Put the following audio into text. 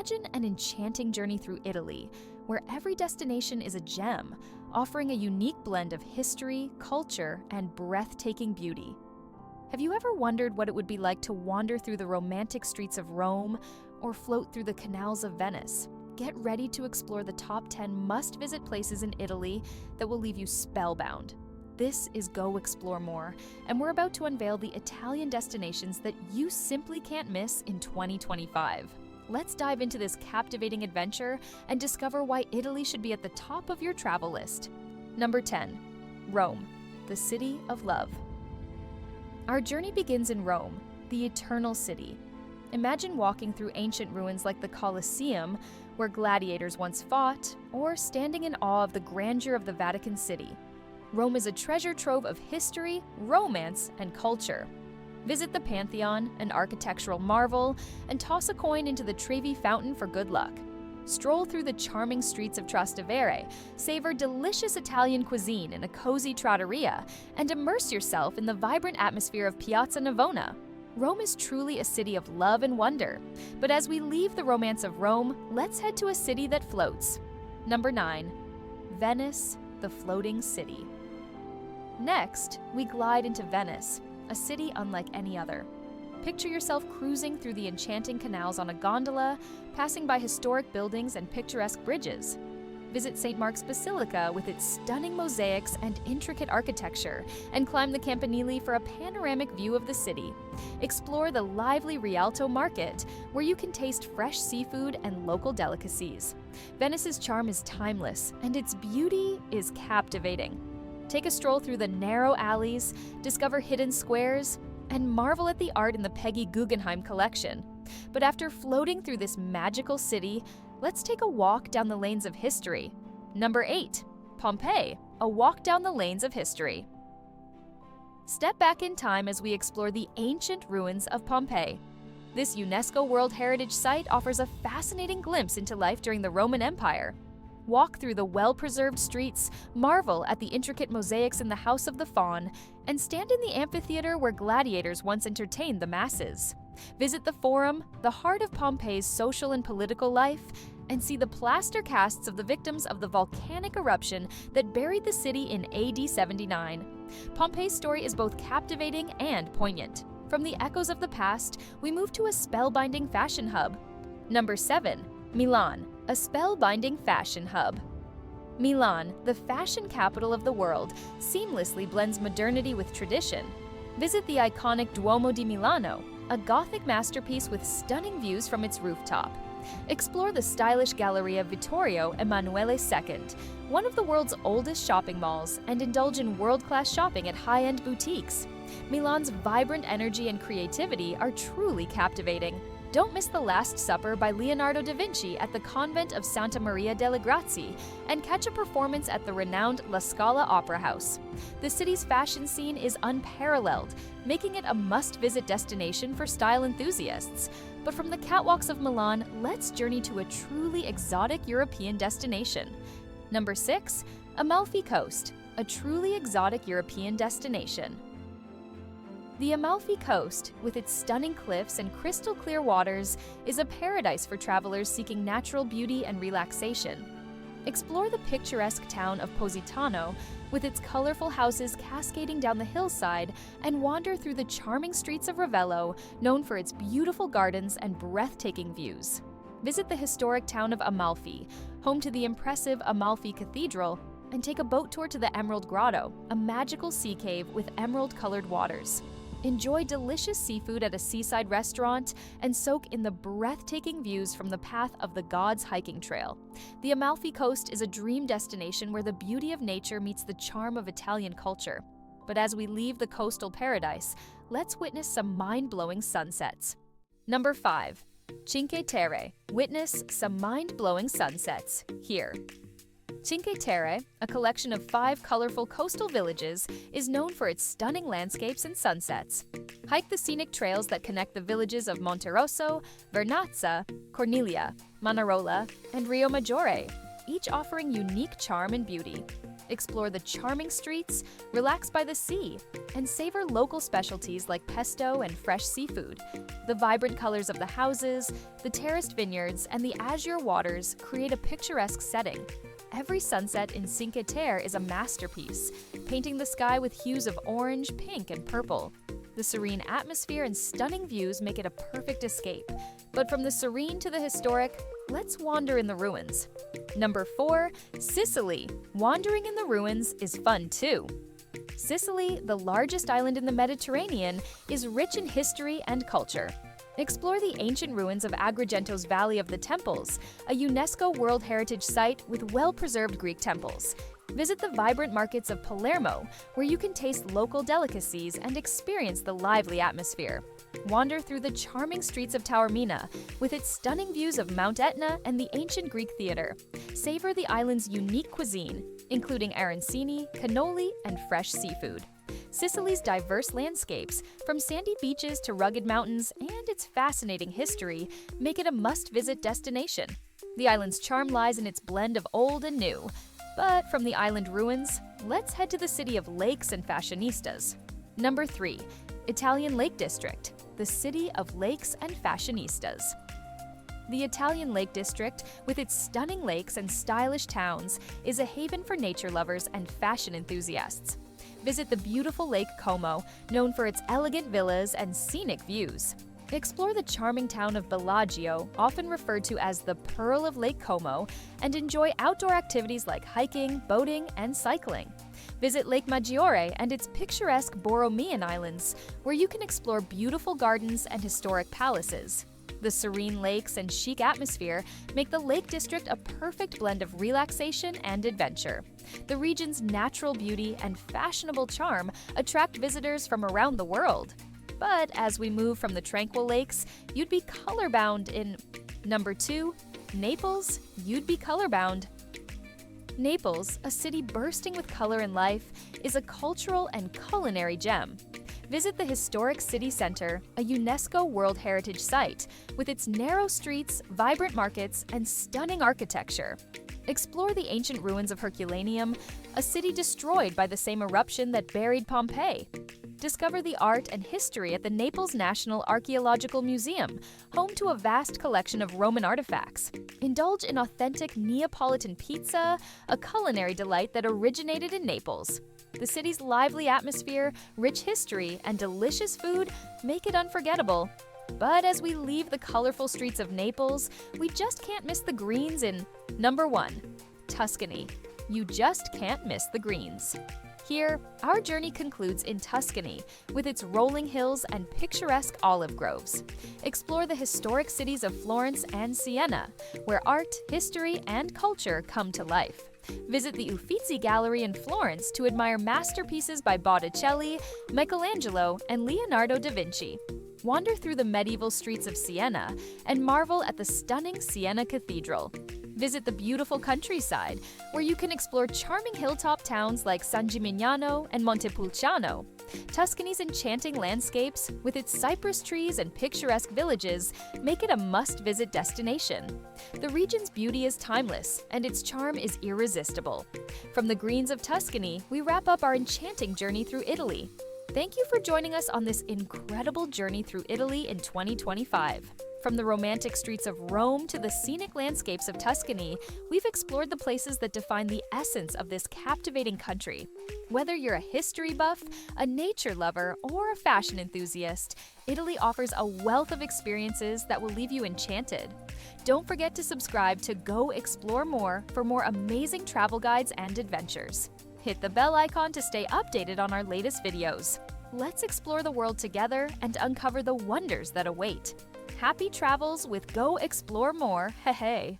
Imagine an enchanting journey through Italy, where every destination is a gem, offering a unique blend of history, culture, and breathtaking beauty. Have you ever wondered what it would be like to wander through the romantic streets of Rome or float through the canals of Venice? Get ready to explore the top 10 must-visit places in Italy that will leave you spellbound. This is Go Explore More, and we're about to unveil the Italian destinations that you simply can't miss in 2025. Let's dive into this captivating adventure and discover why Italy should be at the top of your travel list. Number 10. Rome, the city of love. Our journey begins in Rome, the eternal city. Imagine walking through ancient ruins like the Colosseum, where gladiators once fought, or standing in awe of the grandeur of the Vatican City. Rome is a treasure trove of history, romance, and culture. Visit the Pantheon, an architectural marvel, and toss a coin into the Trevi Fountain for good luck. Stroll through the charming streets of Trastevere, savor delicious Italian cuisine in a cozy trattoria, and immerse yourself in the vibrant atmosphere of Piazza Navona. Rome is truly a city of love and wonder. But as we leave the romance of Rome, let's head to a city that floats. Number 9. Venice, the floating city. Next, we glide into Venice, a city unlike any other. Picture yourself cruising through the enchanting canals on a gondola, passing by historic buildings and picturesque bridges. Visit St. Mark's Basilica with its stunning mosaics and intricate architecture, and climb the Campanile for a panoramic view of the city. Explore the lively Rialto Market, where you can taste fresh seafood and local delicacies. Venice's charm is timeless, and its beauty is captivating. Take a stroll through the narrow alleys, discover hidden squares, and marvel at the art in the Peggy Guggenheim collection. But after floating through this magical city, let's take a walk down the lanes of history. Number 8. Pompeii, a walk down the lanes of history. Step back in time as we explore the ancient ruins of Pompeii. This UNESCO World Heritage Site offers a fascinating glimpse into life during the Roman Empire. Walk through the well-preserved streets, marvel at the intricate mosaics in the House of the Faun, and stand in the amphitheater where gladiators once entertained the masses. Visit the Forum, the heart of Pompeii's social and political life, and see the plaster casts of the victims of the volcanic eruption that buried the city in AD 79. Pompeii's story is both captivating and poignant. From the echoes of the past, we move to a spellbinding fashion hub. Number 7. Milan, a spellbinding fashion hub. Milan, the fashion capital of the world, seamlessly blends modernity with tradition. Visit the iconic Duomo di Milano, a Gothic masterpiece with stunning views from its rooftop. Explore the stylish Galleria Vittorio Emanuele II, one of the world's oldest shopping malls, and indulge in world-class shopping at high-end boutiques. Milan's vibrant energy and creativity are truly captivating. Don't miss The Last Supper by Leonardo da Vinci at the convent of Santa Maria delle Grazie, and catch a performance at the renowned La Scala Opera House. The city's fashion scene is unparalleled, making it a must-visit destination for style enthusiasts. But from the catwalks of Milan, let's journey to a truly exotic European destination. Number 6. Amalfi Coast, a truly exotic European destination. The Amalfi Coast, with its stunning cliffs and crystal-clear waters, is a paradise for travelers seeking natural beauty and relaxation. Explore the picturesque town of Positano, with its colorful houses cascading down the hillside, and wander through the charming streets of Ravello, known for its beautiful gardens and breathtaking views. Visit the historic town of Amalfi, home to the impressive Amalfi Cathedral, and take a boat tour to the Emerald Grotto, a magical sea cave with emerald-colored waters. Enjoy delicious seafood at a seaside restaurant, and soak in the breathtaking views from the Path of the Gods hiking trail. The Amalfi Coast is a dream destination where the beauty of nature meets the charm of Italian culture. But as we leave the coastal paradise, let's witness some mind-blowing sunsets. Number 5. Cinque Terre. Witness some mind-blowing sunsets here. Cinque Terre, a collection of 5 colorful coastal villages, is known for its stunning landscapes and sunsets. Hike the scenic trails that connect the villages of Monterosso, Vernazza, Corniglia, Manarola, and Rio Maggiore, each offering unique charm and beauty. Explore the charming streets, relax by the sea, and savor local specialties like pesto and fresh seafood. The vibrant colors of the houses, the terraced vineyards, and the azure waters create a picturesque setting. Every sunset in Cinque Terre is a masterpiece, painting the sky with hues of orange, pink, and purple. The serene atmosphere and stunning views make it a perfect escape. But from the serene to the historic, let's wander in the ruins. Number 4. Sicily. Wandering in the ruins is fun too. Sicily, the largest island in the Mediterranean, is rich in history and culture. Explore the ancient ruins of Agrigento's Valley of the Temples, a UNESCO World Heritage Site with well-preserved Greek temples. Visit the vibrant markets of Palermo, where you can taste local delicacies and experience the lively atmosphere. Wander through the charming streets of Taormina, with its stunning views of Mount Etna and the ancient Greek theater. Savor the island's unique cuisine, including arancini, cannoli, and fresh seafood. Sicily's diverse landscapes, from sandy beaches to rugged mountains, and its fascinating history, make it a must-visit destination. The island's charm lies in its blend of old and new. But from the island ruins, let's head to the city of lakes and fashionistas. Number 3. Italian Lake District, the city of lakes and fashionistas. The Italian Lake District, with its stunning lakes and stylish towns, is a haven for nature lovers and fashion enthusiasts. Visit the beautiful Lake Como, known for its elegant villas and scenic views. Explore the charming town of Bellagio, often referred to as the Pearl of Lake Como, and enjoy outdoor activities like hiking, boating, and cycling. Visit Lake Maggiore and its picturesque Borromean Islands, where you can explore beautiful gardens and historic palaces. The serene lakes and chic atmosphere make the Lake District a perfect blend of relaxation and adventure. The region's natural beauty and fashionable charm attract visitors from around the world. But as we move from the tranquil lakes, you'd be colorbound in Number 2. Naples, you'd be colorbound. Naples, a city bursting with color and life, is a cultural and culinary gem. Visit the historic city center, a UNESCO World Heritage Site, with its narrow streets, vibrant markets, and stunning architecture. Explore the ancient ruins of Herculaneum, a city destroyed by the same eruption that buried Pompeii. Discover the art and history at the Naples National Archaeological Museum, home to a vast collection of Roman artifacts. Indulge in authentic Neapolitan pizza, a culinary delight that originated in Naples. The city's lively atmosphere, rich history, and delicious food make it unforgettable. But as we leave the colorful streets of Naples, we just can't miss the greens in Number 1. Tuscany. You just can't miss the greens. Here, our journey concludes in Tuscany, with its rolling hills and picturesque olive groves. Explore the historic cities of Florence and Siena, where art, history, and culture come to life. Visit the Uffizi Gallery in Florence to admire masterpieces by Botticelli, Michelangelo, and Leonardo da Vinci. Wander through the medieval streets of Siena and marvel at the stunning Siena Cathedral. Visit the beautiful countryside, where you can explore charming hilltop towns like San Gimignano and Montepulciano. Tuscany's enchanting landscapes, with its cypress trees and picturesque villages, make it a must-visit destination. The region's beauty is timeless, and its charm is irresistible. From the greens of Tuscany, we wrap up our enchanting journey through Italy. Thank you for joining us on this incredible journey through Italy in 2025. From the romantic streets of Rome to the scenic landscapes of Tuscany, we've explored the places that define the essence of this captivating country. Whether you're a history buff, a nature lover, or a fashion enthusiast, Italy offers a wealth of experiences that will leave you enchanted. Don't forget to subscribe to Go Explore More for more amazing travel guides and adventures. Hit the bell icon to stay updated on our latest videos. Let's explore the world together and uncover the wonders that await. Happy travels with Go Explore More, hey!